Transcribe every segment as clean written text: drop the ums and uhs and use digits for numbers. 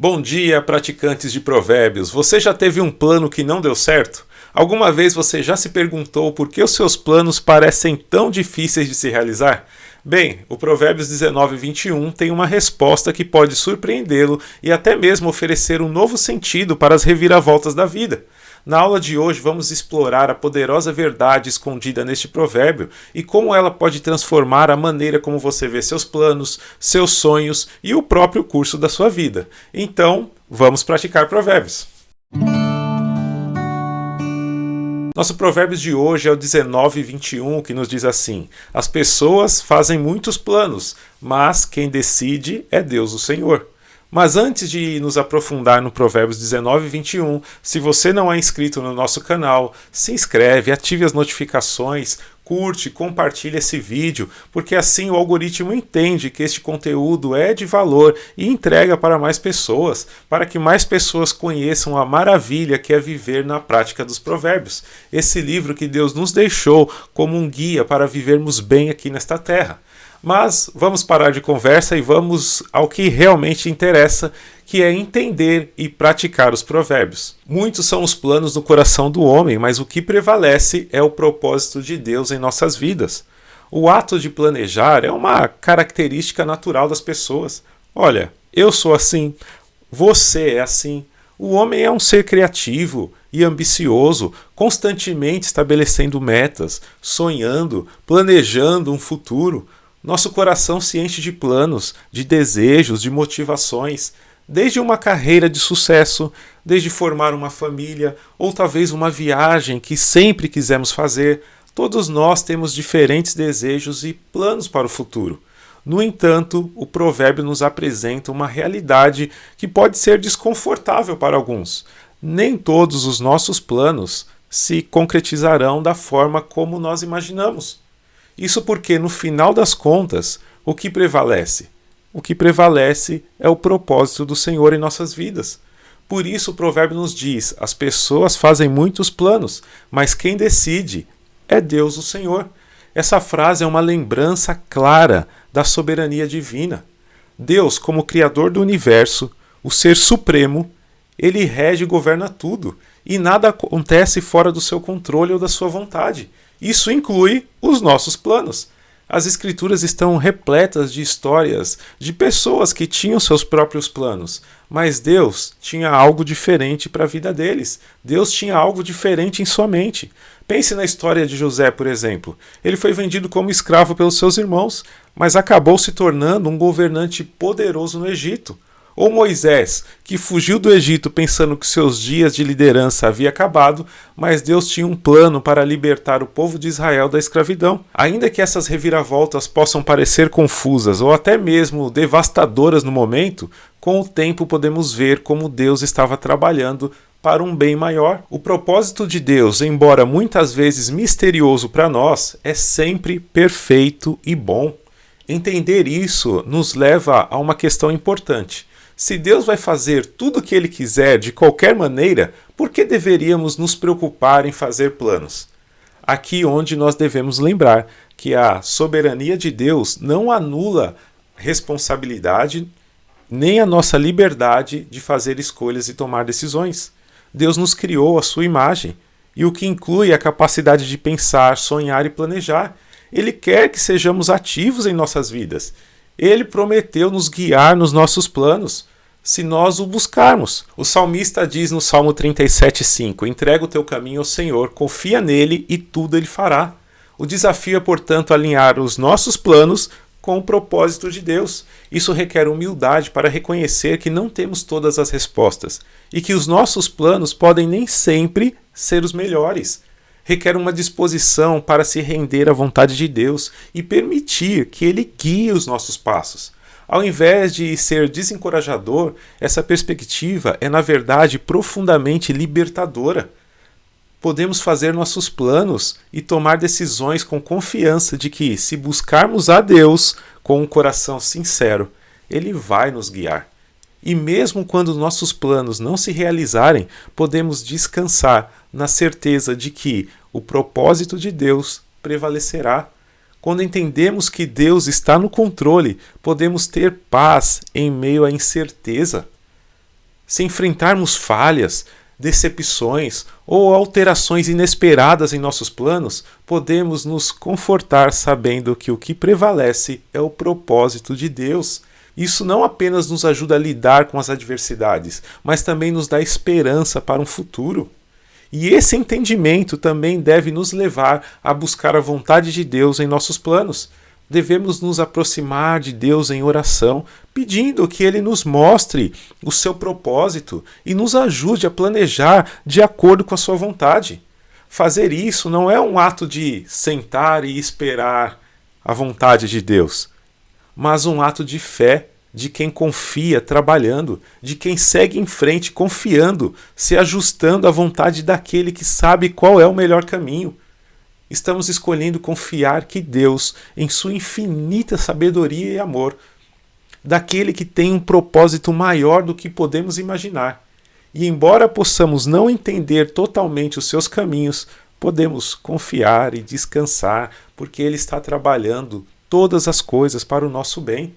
Bom dia, praticantes de provérbios. Você já teve um plano que não deu certo? Alguma vez você já se perguntou por que os seus planos parecem tão difíceis de se realizar? Bem, o Provérbios 19:21 tem uma resposta que pode surpreendê-lo e até mesmo oferecer um novo sentido para as reviravoltas da vida. Na aula de hoje vamos explorar a poderosa verdade escondida neste provérbio e como ela pode transformar a maneira como você vê seus planos, seus sonhos e o próprio curso da sua vida. Então, vamos praticar provérbios. Nosso provérbio de hoje é o 19:21, que nos diz assim: as pessoas fazem muitos planos, mas quem decide é Deus o Senhor. Mas antes de nos aprofundar no Provérbios 19:21, se você não é inscrito no nosso canal, se inscreve, ative as notificações, curte, compartilhe esse vídeo, porque assim o algoritmo entende que este conteúdo é de valor e entrega para mais pessoas, para que mais pessoas conheçam a maravilha que é viver na prática dos provérbios. Esse livro que Deus nos deixou como um guia para vivermos bem aqui nesta terra. Mas vamos parar de conversa e vamos ao que realmente interessa, que é entender e praticar os provérbios. Muitos são os planos do coração do homem, mas o que prevalece é o propósito de Deus em nossas vidas. O ato de planejar é uma característica natural das pessoas. Olha, eu sou assim, você é assim. O homem é um ser criativo e ambicioso, constantemente estabelecendo metas, sonhando, planejando um futuro. Nosso coração se enche de planos, de desejos, de motivações, desde uma carreira de sucesso, desde formar uma família ou talvez uma viagem que sempre quisemos fazer. Todos nós temos diferentes desejos e planos para o futuro. No entanto, o provérbio nos apresenta uma realidade que pode ser desconfortável para alguns. Nem todos os nossos planos se concretizarão da forma como nós imaginamos. Isso porque, no final das contas, o que prevalece? O que prevalece é o propósito do Senhor em nossas vidas. Por isso o provérbio nos diz: as pessoas fazem muitos planos, mas quem decide é Deus o Senhor. Essa frase é uma lembrança clara da soberania divina. Deus, como Criador do universo, o Ser Supremo, ele rege e governa tudo, e nada acontece fora do seu controle ou da sua vontade. Isso inclui os nossos planos. As Escrituras estão repletas de histórias de pessoas que tinham seus próprios planos, mas Deus tinha algo diferente para a vida deles. Deus tinha algo diferente em sua mente. Pense na história de José, por exemplo. Ele foi vendido como escravo pelos seus irmãos, mas acabou se tornando um governante poderoso no Egito. Ou Moisés, que fugiu do Egito pensando que seus dias de liderança haviam acabado, mas Deus tinha um plano para libertar o povo de Israel da escravidão. Ainda que essas reviravoltas possam parecer confusas ou até mesmo devastadoras no momento, com o tempo podemos ver como Deus estava trabalhando para um bem maior. O propósito de Deus, embora muitas vezes misterioso para nós, é sempre perfeito e bom. Entender isso nos leva a uma questão importante. Se Deus vai fazer tudo o que Ele quiser de qualquer maneira, por que deveríamos nos preocupar em fazer planos? Aqui onde nós devemos lembrar que a soberania de Deus não anula responsabilidade nem a nossa liberdade de fazer escolhas e tomar decisões. Deus nos criou à sua imagem, e o que inclui a capacidade de pensar, sonhar e planejar. Ele quer que sejamos ativos em nossas vidas. Ele prometeu nos guiar nos nossos planos, se nós o buscarmos. O salmista diz no Salmo 37:5: entrega o teu caminho ao Senhor, confia nele e tudo ele fará. O desafio é, portanto, alinhar os nossos planos com o propósito de Deus. Isso requer humildade para reconhecer que não temos todas as respostas e que os nossos planos podem nem sempre ser os melhores. Requer uma disposição para se render à vontade de Deus e permitir que Ele guie os nossos passos. Ao invés de ser desencorajador, essa perspectiva é, na verdade, profundamente libertadora. Podemos fazer nossos planos e tomar decisões com confiança de que, se buscarmos a Deus com um coração sincero, Ele vai nos guiar. E mesmo quando nossos planos não se realizarem, podemos descansar na certeza de que o propósito de Deus prevalecerá. Quando entendemos que Deus está no controle, podemos ter paz em meio à incerteza. Se enfrentarmos falhas, decepções ou alterações inesperadas em nossos planos, podemos nos confortar sabendo que o que prevalece é o propósito de Deus. Isso não apenas nos ajuda a lidar com as adversidades, mas também nos dá esperança para um futuro. E esse entendimento também deve nos levar a buscar a vontade de Deus em nossos planos. Devemos nos aproximar de Deus em oração, pedindo que Ele nos mostre o seu propósito e nos ajude a planejar de acordo com a sua vontade. Fazer isso não é um ato de sentar e esperar a vontade de Deus, mas um ato de fé de quem confia trabalhando, de quem segue em frente confiando, se ajustando à vontade daquele que sabe qual é o melhor caminho. Estamos escolhendo confiar que Deus, em sua infinita sabedoria e amor, daquele que tem um propósito maior do que podemos imaginar. E embora possamos não entender totalmente os seus caminhos, podemos confiar e descansar, porque Ele está trabalhando todas as coisas para o nosso bem.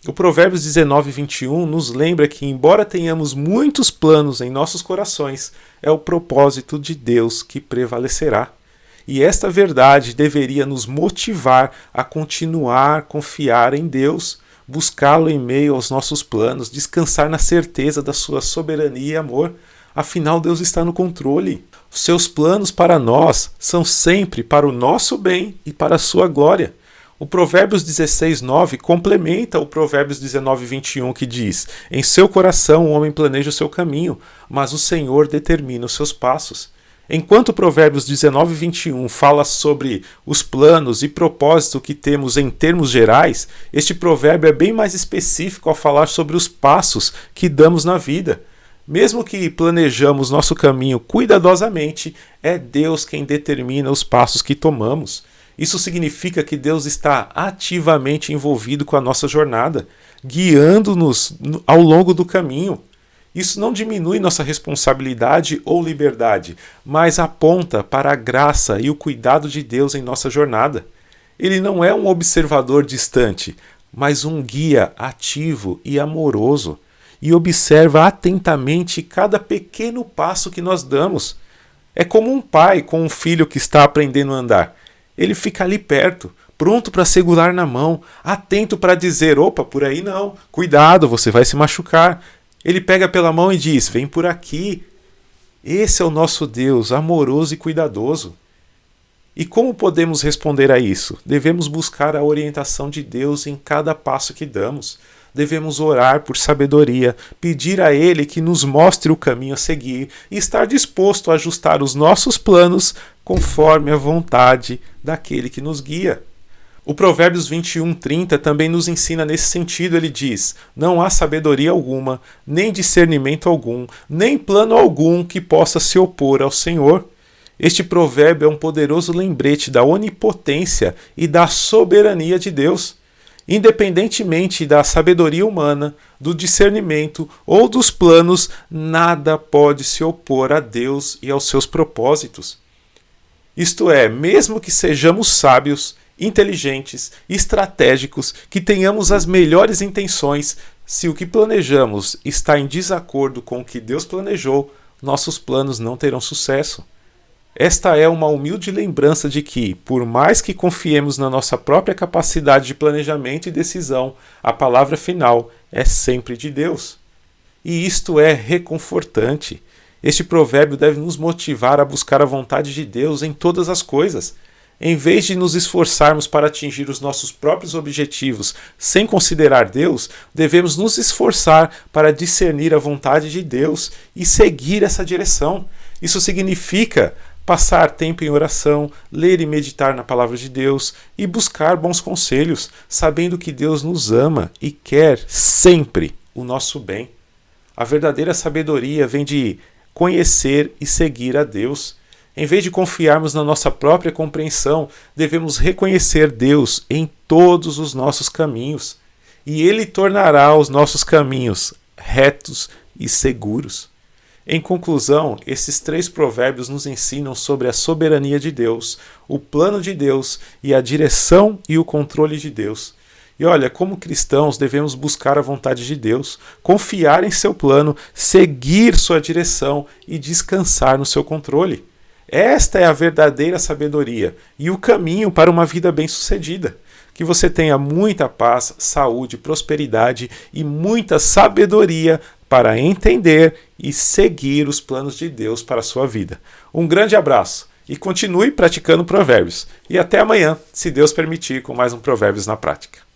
O Provérbios 19:21 nos lembra que, embora tenhamos muitos planos em nossos corações, é o propósito de Deus que prevalecerá. E esta verdade deveria nos motivar a continuar a confiar em Deus, buscá-lo em meio aos nossos planos, descansar na certeza da sua soberania e amor. Afinal, Deus está no controle. Os seus planos para nós são sempre para o nosso bem e para a sua glória. O Provérbios 16:9 complementa o Provérbios 19:21, que diz: em seu coração o homem planeja o seu caminho, mas o Senhor determina os seus passos. Enquanto o Provérbios 19:21 fala sobre os planos e propósito que temos em termos gerais, este provérbio é bem mais específico ao falar sobre os passos que damos na vida. Mesmo que planejamos nosso caminho cuidadosamente, é Deus quem determina os passos que tomamos. Isso significa que Deus está ativamente envolvido com a nossa jornada, guiando-nos ao longo do caminho. Isso não diminui nossa responsabilidade ou liberdade, mas aponta para a graça e o cuidado de Deus em nossa jornada. Ele não é um observador distante, mas um guia ativo e amoroso, e observa atentamente cada pequeno passo que nós damos. É como um pai com um filho que está aprendendo a andar. Ele fica ali perto, pronto para segurar na mão, atento para dizer: opa, por aí não, cuidado, você vai se machucar. Ele pega pela mão e diz: vem por aqui. Esse é o nosso Deus, amoroso e cuidadoso. E como podemos responder a isso? Devemos buscar a orientação de Deus em cada passo que damos. Devemos orar por sabedoria, pedir a Ele que nos mostre o caminho a seguir e estar disposto a ajustar os nossos planos conforme a vontade daquele que nos guia. O Provérbios 21:30 também nos ensina nesse sentido. Ele diz: não há sabedoria alguma, nem discernimento algum, nem plano algum que possa se opor ao Senhor. Este provérbio é um poderoso lembrete da onipotência e da soberania de Deus. Independentemente da sabedoria humana, do discernimento ou dos planos, nada pode se opor a Deus e aos seus propósitos. Isto é, mesmo que sejamos sábios, inteligentes, estratégicos, que tenhamos as melhores intenções, se o que planejamos está em desacordo com o que Deus planejou, nossos planos não terão sucesso. Esta é uma humilde lembrança de que, por mais que confiemos na nossa própria capacidade de planejamento e decisão, a palavra final é sempre de Deus. E isto é reconfortante. Este provérbio deve nos motivar a buscar a vontade de Deus em todas as coisas. Em vez de nos esforçarmos para atingir os nossos próprios objetivos sem considerar Deus, devemos nos esforçar para discernir a vontade de Deus e seguir essa direção. Isso significa passar tempo em oração, ler e meditar na palavra de Deus e buscar bons conselhos, sabendo que Deus nos ama e quer sempre o nosso bem. A verdadeira sabedoria vem de conhecer e seguir a Deus. Em vez de confiarmos na nossa própria compreensão, devemos reconhecer Deus em todos os nossos caminhos, e Ele tornará os nossos caminhos retos e seguros. Em conclusão, esses 3 provérbios nos ensinam sobre a soberania de Deus, o plano de Deus e a direção e o controle de Deus. E olha, como cristãos devemos buscar a vontade de Deus, confiar em seu plano, seguir sua direção e descansar no seu controle. Esta é a verdadeira sabedoria e o caminho para uma vida bem-sucedida. Que você tenha muita paz, saúde, prosperidade e muita sabedoria para entender e seguir os planos de Deus para a sua vida. Um grande abraço e continue praticando Provérbios. E até amanhã, se Deus permitir, com mais um Provérbios na Prática.